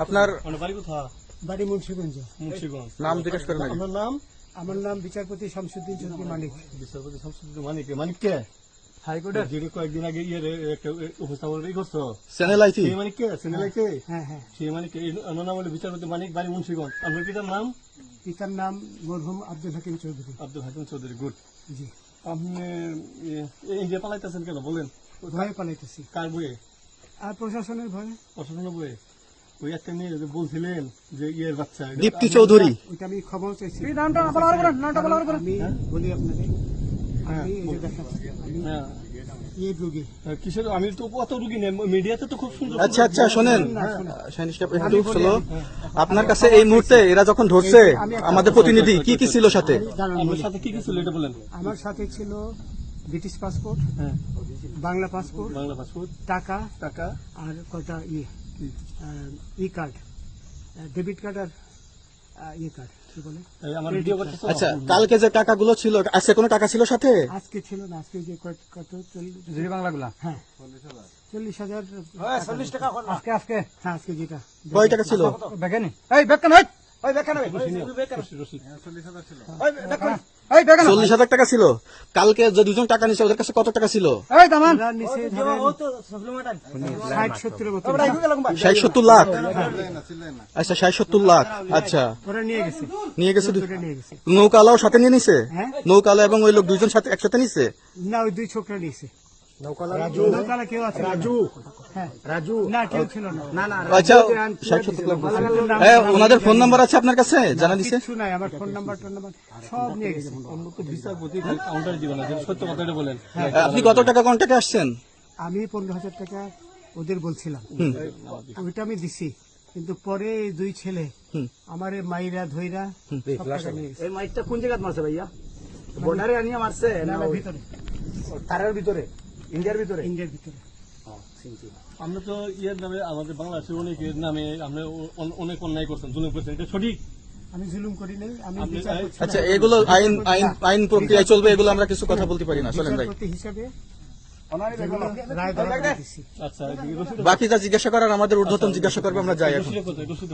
আপনার বাড়ি মুন্সিগঞ্জ। নাম জিজ্ঞেস করেন আগে। আমার নাম বিচারপতি শামসুদ্দিন চৌধুরী মানিক। বিচারপতি শামসুদ্দিন মানিক। মানিক কে? হাইকোর্টের যিনি কয়েকদিন আগে একটা উপস্থাপন করছো চ্যানেল আইছি। সেই মানিক কে? চ্যানেল আইছে। হ্যাঁ হ্যাঁ, সেই মানিক নাম হলো বিচারপতি মানিক, বাড়ি মুন্সিগঞ্জ। আপনার পিতার নাম? পিতার নাম মরহুম আব্দুল হাকিম চৌধুরী। আব্দুল হাকিম চৌধুরী। গুড। জি। আপনি ইন্ডিয়া পালাইতেছেন কেন বলেন? ভয়ে পালাইতেছি। কার বইয়ে? আর প্রশাসনের ভয়ে। প্রশাসনের বইয়ে? ওই একটা মেয়ে যে বলছিলেন যে ইয়ের বাচ্চা দীপ্তি চৌধুরী। ওইটা আমি খবর চাইছি। আমি বলি আপনাদের, আমি এই যে দেখাচ্ছি, আমি হ্যাঁ এই রোগী। কিসের? আমি তো অত রুগী নেই, মিডিয়াতে তো খুব সুন্দর। আচ্ছা আচ্ছা, শোনেন একটু স্লো। আপনার কাছে এই মুহূর্তে এরা যখন ধরছে আমাদের প্রতিনিধি, কি কি ছিল সাথে? আমার সাথে কি কি ছিল এটা বলেন। আমার সাথে ছিল ব্রিটিশ পাসপোর্ট, হ্যাঁ, বাংলা পাসপোর্ট, বাংলা পাসপোর্ট, টাকা টাকা, আর কটা ই কার্ড, ডেবিট কার্ড আর ই কার্ড, কি বলে এই আমার ভিডিও করতেছো। আচ্ছা, কালকে যে টাকাগুলো ছিল, আজকে কোনো টাকা ছিল সাথে? আজকে ছিল না, আজকে যে কত 40 বাংলাগুলা। হ্যাঁ 40,000 টাকা আজকে আজকে হ্যাঁ, আজকে যেটা কয় টাকা ছিল? বেকেনি এই বেকেন এই ওই বেকেন ওই 40,000 টাকা ছিল। কালকে যে দুজন টাকা নিছে ওদের কাছে কত টাকা ছিল? এই দামান ওনার নিচে ধরেন 60-70 মতো 60-70 লাখ। আচ্ছা 60-70 লাখ। আচ্ছা, ওরা নিয়ে গেছে, নিয়ে গেছে। ওরা নিয়ে গেছে। নৌকালাও সাথে নিয়ে নিছে? হ্যাঁ। নৌকালা এবং ওই লোক দুইজন সাথে একসাথে নিছে? না, ওই দুই ছোকরা নিয়েছে। নৌকালা কেউ আছে? হ্যাঁ, না কেউ ছিল না। আচ্ছা 60-70 লাখ। হ্যাঁ, ওনাদের ফোন নাম্বার আছে আপনার কাছে? জানা দিছে? কিছু নাই, আমার ফোন নাম্বার সব নিয়ে গেছে। বিচারপতি কাউন্টার দিবেন না, সত্য কথাটা বলেন। আপনি কত টাকা কন্ট্যাক্টে আসছেন? আমি 15,000 টাকা ওদের বলছিলাম, ওইটা আমি দিছি। কিন্তু পরে এই দুই ছেলে আমারে মাইরা ধইরা সব টাকা নিয়ে গেছে। এই মাইকটা কোন জায়গায় মারছে ভাইয়া? বর্ডারে আনিয়ে মারছে না না, ওই ভিতরে, তারের ভিতরে, ইন্ডিয়ার ভিতরে? ইন্ডিয়ার ভিতরে। আমরা তো ইয়ের নামে, আমাদের বাংলাদেশের অনেকের নামে আপনি অনেক অন্যায় করছেন, জুলুম করছেন, এটা সঠিক? আমি জুলুম করি নাই, আমি আপনি- বিচার করছি। আচ্ছা, এগুলো আইন আইন আইন প্রক্রিয়ায় চলবে, এগুলো আমরা কিছু কথা বলতে পারি না। চলেন ভাই, বিচারপতি হিসাবে যেগুলো রায় দেওয়া দিছি। আচ্ছা, রসিদ বাকি যা জিজ্ঞাসা করার আমাদের ঊর্ধ্বতন জিজ্ঞাসা করবে, আমরা যাই এখন। কোথায়? রসিদ